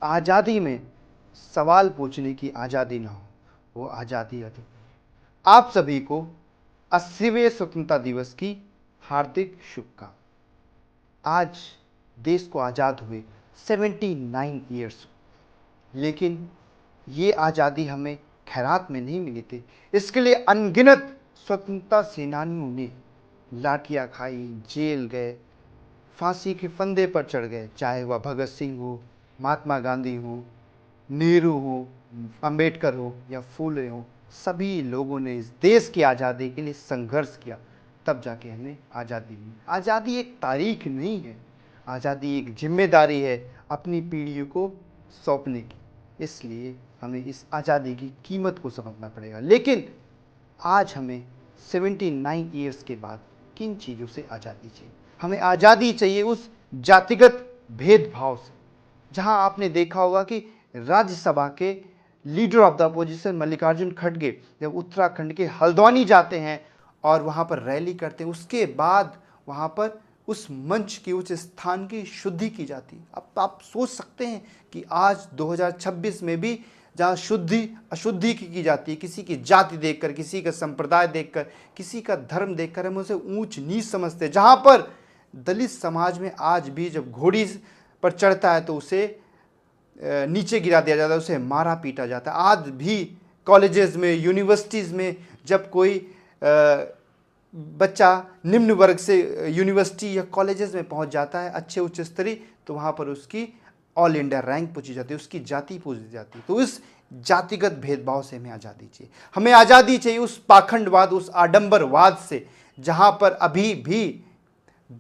आज़ादी में सवाल पूछने की आज़ादी ना हो, वो आज़ादी अधूरी। आप सभी को 80वें स्वतंत्रता दिवस की हार्दिक शुभकामनाएं। आज देश को आज़ाद हुए 79 ईयर्स, लेकिन ये आज़ादी हमें खैरात में नहीं मिली थी। इसके लिए अनगिनत स्वतंत्रता सेनानियों ने लाठियाँ खाई, जेल गए, फांसी के फंदे पर चढ़ गए, चाहे वह भगत सिंह हो, महात्मा गांधी हो, नेहरू हो, अंबेडकर हो या फूले हो। सभी लोगों ने इस देश की आज़ादी के लिए संघर्ष किया, तब जाके हमें आज़ादी मिली। आज़ादी एक तारीख नहीं है, आज़ादी एक जिम्मेदारी है अपनी पीढ़ियों को सौंपने की। इसलिए हमें इस आज़ादी की कीमत को समझना पड़ेगा। लेकिन आज हमें 79 ईयर्स के बाद किन चीज़ों से आज़ादी चाहिए? हमें आज़ादी चाहिए उस जातिगत भेदभाव से, जहां आपने देखा होगा कि राज्यसभा के leader of the opposition Mallikarjun खड़गे जब उत्तराखंड के हल्द्वानी जाते हैं और वहां पर रैली करते हैं, उसके बाद वहां पर उस मंच की, उस स्थान की शुद्धि की जाती है। अब आप सोच सकते हैं कि आज 2026 में भी जहाँ शुद्धि अशुद्धि की जाती है, किसी की जाति देखकर, किसी का संप्रदाय देखकर, किसी का धर्म देखकर हम उसे ऊंच नीच समझते हैं। जहाँ पर दलित समाज में आज भी जब घोड़ी पर चढ़ता है तो उसे नीचे गिरा दिया जाता है, उसे मारा पीटा जाता है। आज भी कॉलेजेस में, यूनिवर्सिटीज़ में जब कोई बच्चा निम्न वर्ग से यूनिवर्सिटी या कॉलेजेस में पहुंच जाता है, अच्छे उच्च स्तरीय, तो वहाँ पर उसकी ऑल इंडिया रैंक पूछी जाती है, उसकी जाति पूछी जाती है। तो इस जातिगत भेदभाव से हमें आज़ादी चाहिए। हमें आज़ादी चाहिए उस पाखंडवाद, उस आडंबरवाद से, जहाँ पर अभी भी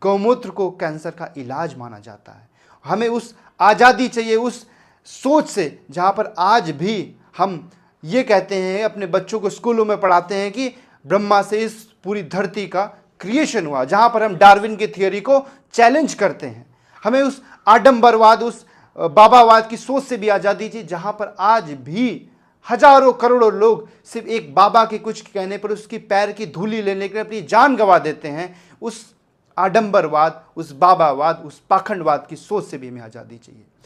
गौमूत्र को कैंसर का इलाज माना जाता है। हमें उस आज़ादी चाहिए उस सोच से, जहाँ पर आज भी हम ये कहते हैं, अपने बच्चों को स्कूलों में पढ़ाते हैं कि ब्रह्मा से इस पूरी धरती का क्रिएशन हुआ, जहाँ पर हम डार्विन की थियोरी को चैलेंज करते हैं। हमें उस आडंबरवाद, उस बाबावाद की सोच से भी आज़ादी चाहिए, जहाँ पर आज भी हजारों करोड़ों लोग सिर्फ एक बाबा के कुछ कहने पर, उसकी पैर की धूली लेने के लिए अपनी जान गंवा देते हैं। उस आडंबरवाद, उस बाबावाद, उस पाखंडवाद की सोच से भी हमें आज़ादी चाहिए।